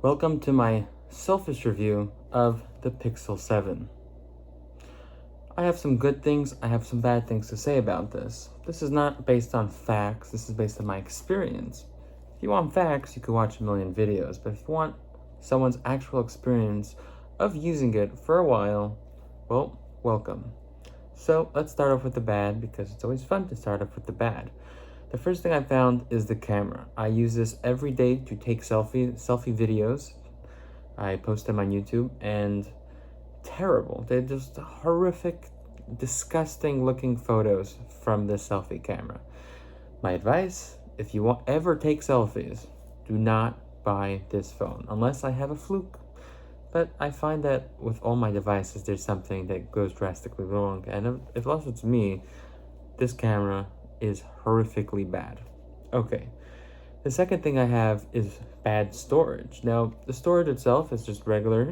Welcome to my selfish review of the Pixel 7. I have some good things, I have some bad things to say about this. This is not based on facts, this is based on my experience. If you want facts, you could watch a million videos, but if you want someone's actual experience of using it for a while, well, welcome. So let's start off with the bad, because it's always fun to start off with the bad. The first thing I found is the camera. I use this every day to take selfie videos. I post them on YouTube, and terrible. They're just horrific, disgusting looking photos from this selfie camera. My advice, if you ever take selfies, do not buy this phone, unless I have a fluke. But I find that with all my devices, there's something that goes drastically wrong, and if it's me, this camera is horrifically bad. Okay, the second thing I have is bad storage. Now, the storage itself is just regular,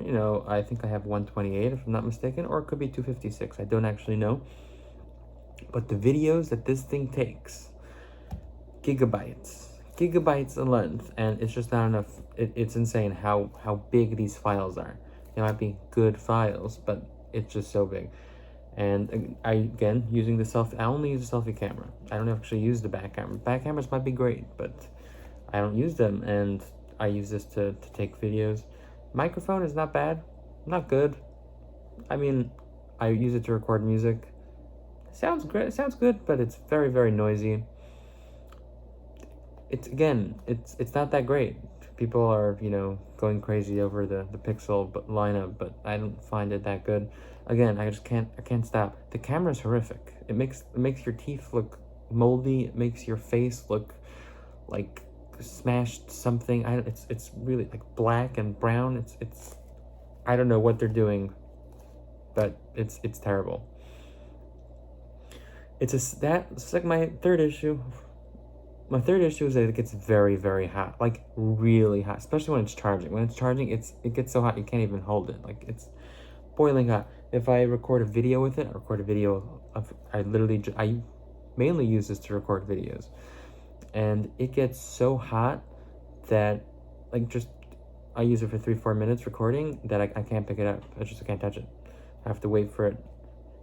I think I have 128 if I'm not mistaken, or it could be 256, I don't actually know. But the videos that this thing takes, gigabytes in length, and it's just not enough. It's insane how big these files are. They might be good files, but it's just so big. And again, I only use the selfie camera. I don't actually use the back camera. Back cameras might be great, but I don't use them, and I use this to take videos. Microphone is not bad, not good. I mean, I use it to record music. Sounds great, sounds good, but it's very, very noisy. It's not that great. People are, going crazy over the Pixel lineup, but I don't find it that good. Again, I can't stop. The camera's horrific. It makes your teeth look moldy. It makes your face look like smashed something. It's really like black and brown. It's I don't know what they're doing, but it's terrible. It's like my third issue. My third issue is that it gets very, very hot, like really hot, especially when it's charging. When it's charging, it gets so hot you can't even hold it. Like, it's boiling hot. If I record a video with it, I mainly use this to record videos, and it gets so hot that, like, I use it for 3-4 minutes recording that I can't pick it up. I can't touch it. I have to wait for it.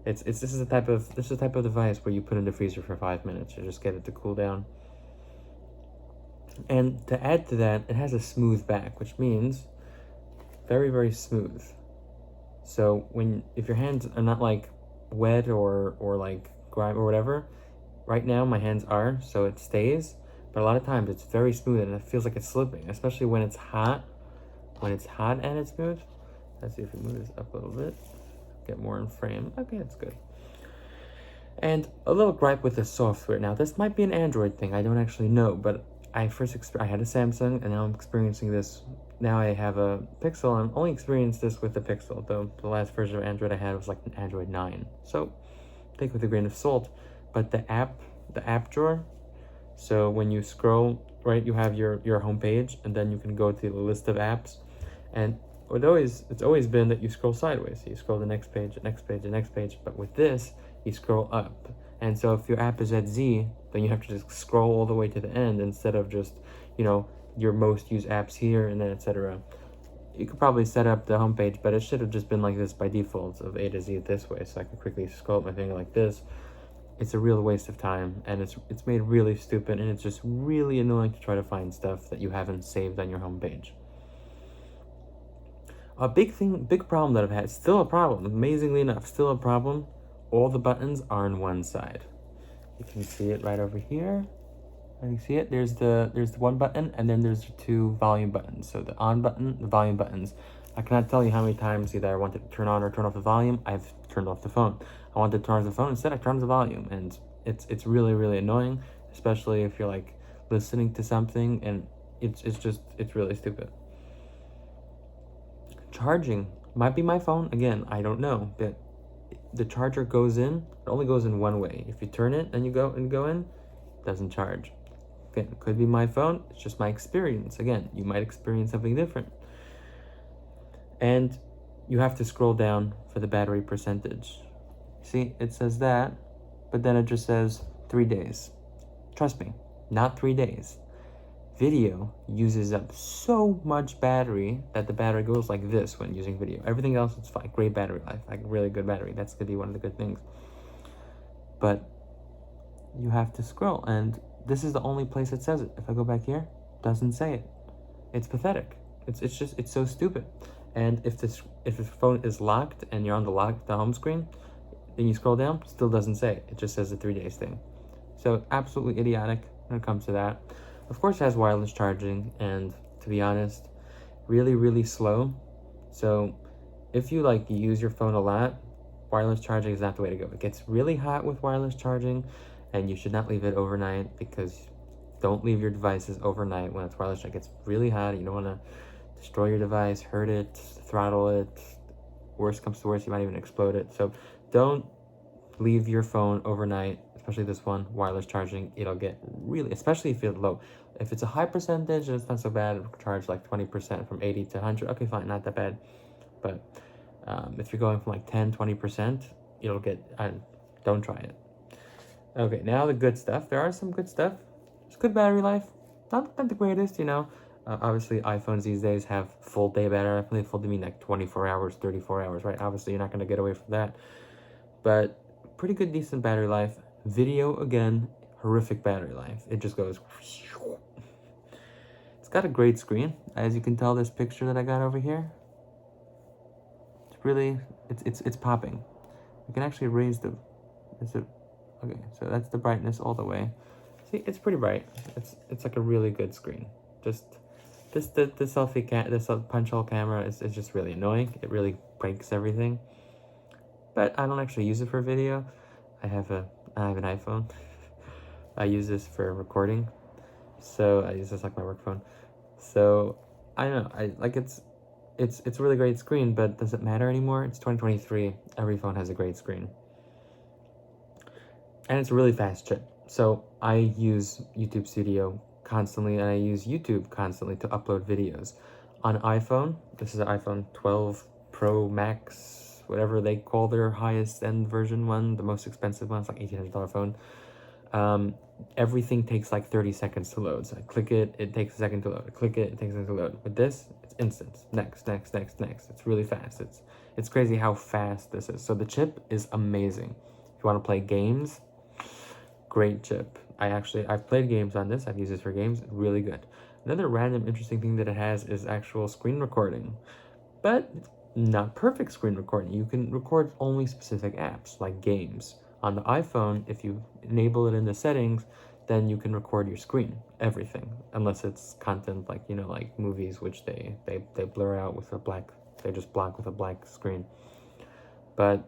This is the type of device where you put in the freezer for 5 minutes to just get it to cool down. And to add to that, it has a smooth back, which means very, very smooth. So if your hands are not like wet or like grime or whatever, right now my hands are, so it stays. But a lot of times it's very smooth and it feels like it's slipping, especially when it's hot. When it's hot and it's smooth. Let's see if we move this up a little bit. Get more in frame. Okay, that's good. And a little gripe with the software. Now, this might be an Android thing. I don't actually know, but I had a Samsung, and now I'm experiencing this. Now I have a Pixel, and I've only experienced this with the Pixel, though the last version of Android I had was like an Android 9. So, take it with a grain of salt. But the app drawer, so when you scroll, right, you have your homepage, and then you can go to the list of apps, and it's always been that you scroll sideways. So you scroll the next page, the next page, the next page, but with this, you scroll up. And so if your app is at Z, then you have to just scroll all the way to the end instead of just, your most used apps here and then etc. You could probably set up the homepage, but it should have just been like this by default of A to Z this way, so I could quickly scroll up my finger like this. It's a real waste of time, and it's made really stupid, and it's just really annoying to try to find stuff that you haven't saved on your homepage. A big problem that I've had, still a problem, amazingly enough, still a problem. All the buttons are on one side. You can see it right over here. You see it? There's the one button, and then there's the two volume buttons. So the on button, the volume buttons. I cannot tell you how many times either I wanted to turn on or turn off the volume, I've turned off the phone. I wanted to turn off the phone, instead I turned the volume, and it's really, really annoying, especially if you're like listening to something, and it's really stupid. Charging might be my phone, again, I don't know, but the charger goes in, it only goes in one way. If you turn it and you go in, it doesn't charge. Again, it could be my phone, it's just my experience. Again, you might experience something different. And you have to scroll down for the battery percentage. See, it says that, but then it just says 3 days. Trust me, not 3 days. Video uses up so much battery that the battery goes like this when using video. Everything else is fine. Great battery life, like really good battery. That's gonna be one of the good things. But you have to scroll, and this is the only place it says it. If I go back here, doesn't say it. It's pathetic. It's so stupid. And if the phone is locked and you're on the home screen, then you scroll down, still doesn't say it. It just says the 3 days thing. So absolutely idiotic when it comes to that. Of course, it has wireless charging, and to be honest, really, really slow. So if you like use your phone a lot, wireless charging is not the way to go. It gets really hot with wireless charging, and you should not leave it overnight, because don't leave your devices overnight when it's wireless charging. It gets really hot. You don't want to destroy your device, hurt it, throttle it. Worst comes to worst, you might even explode it. So don't leave your phone overnight, especially this one, wireless charging. It'll get really, especially if it's low. If it's a high percentage, it's not so bad. It'll charge like 20% from 80 to 100. Okay, fine, not that bad. But if you're going from like 10-20%, it'll get, don't try it. Okay, now the good stuff. There are some good stuff. It's good battery life. Not the greatest, you know. Obviously, iPhones these days have full day battery life. They full to mean like 24 hours, 34 hours, right? Obviously, you're not going to get away from that. But pretty good, decent battery life. Video, again, horrific battery life. It just goes. It's got a great screen. As you can tell, this picture that I got over here, it's really, it's popping. You can actually raise the, okay, so that's the brightness all the way. See, it's pretty bright. It's like a really good screen. Just the punch hole camera is just really annoying. It really breaks everything. But I don't actually use it for video. I have an iPhone. I use this for recording. So I use this like my work phone. So I don't know. It's a really great screen, but does it matter anymore? It's 2023. Every phone has a great screen. And it's a really fast chip. So I use YouTube Studio constantly, and I use YouTube constantly to upload videos. On iPhone, this is an iPhone 12 Pro Max, whatever they call their highest end version one, the most expensive one. It's like $1,800 phone. Everything takes like 30 seconds to load. So I click it, it takes a second to load. I click it, it takes a second to load. With this, it's instant. Next. It's really fast. It's crazy how fast this is. So the chip is amazing. If you want to play games, great chip. I've played games on this. I've used this for games. Really good. Another random interesting thing that it has is actual screen recording, but not perfect screen recording. You can record only specific apps like games. On the iPhone, if you enable it in the settings, then you can record your screen, everything, unless it's content like, you know, like movies, which they blur out with a black, they just block with a black screen. But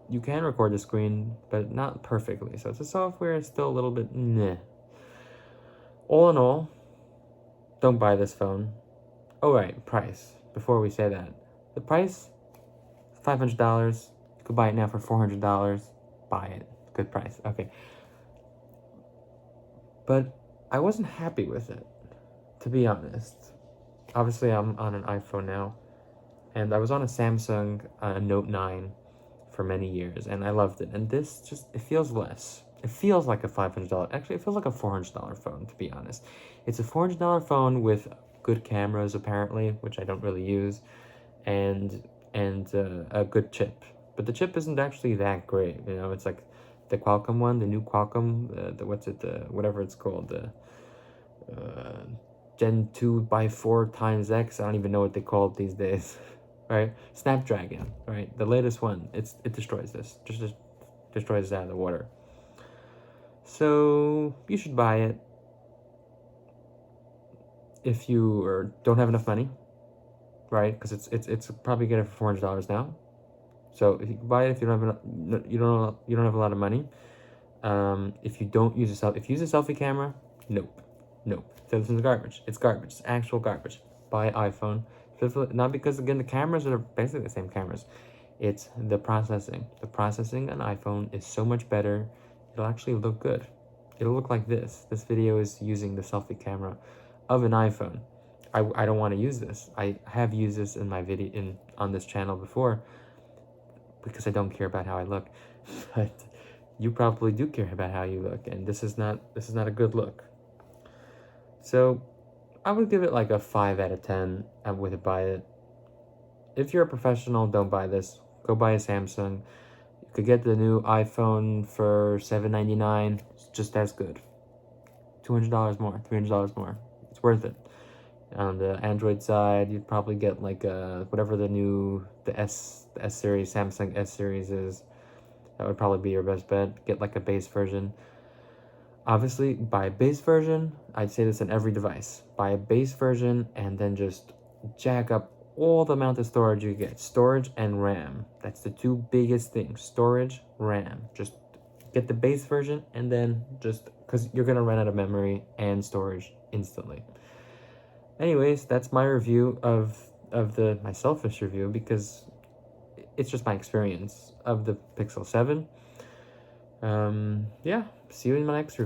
you can record the screen, but not perfectly. So it's a software, it's still a little bit meh. All in all, don't buy this phone. Oh, right, price. Before we say that, the price, $500. You could buy it now for $400. Buy it. Good price. Okay. But I wasn't happy with it, to be honest. Obviously, I'm on an iPhone now, and I was on a Samsung Note 9 for many years, and I loved it. And this just, it feels less. It feels like a $500. Actually, it feels like a $400 phone, to be honest. It's a $400 phone with good cameras, apparently, which I don't really use, and a good chip. But the chip isn't actually that great. You know, it's like the Qualcomm one, the new Qualcomm, whatever it's called, the Gen 2x4 times X. I don't even know what they call it these days. Right? Snapdragon, right? The latest one. It destroys this. Just destroys it out of the water. So you should buy it if you don't have enough money, right? Because it's probably get it for $400 now. So if you buy it, if you don't have a lot of money, if you don't use if you use a selfie camera, nope. So this is garbage. It's garbage. It's actual garbage. Buy iPhone. Not because, again, the cameras are basically the same cameras. It's the processing. The processing on iPhone is so much better. It'll actually look good. It'll look like this. This video is using the selfie camera of an iPhone. I don't want to use this. I have used this in my video on this channel before because I don't care about how I look. But you probably do care about how you look, and this is not a good look. So I would give it like a 5 out of 10. I would buy it. If you're a professional, don't buy this. Go buy a Samsung. You could get the new iPhone for $799. It's just as good. $200 more, $300 more. It's worth it. On the Android side, you'd probably get like whatever the S series, Samsung S series is. That would probably be your best bet. Get like a base version. Obviously, buy a base version. I'd say this on every device. Buy a base version and then just jack up all the amount of storage you get. Storage and RAM. That's the two biggest things. Storage, RAM. Just get the base version and then just, because you're going to run out of memory and storage instantly. Anyways, that's my review of my selfish review, because it's just my experience of the Pixel 7. Yeah, see you in my next review.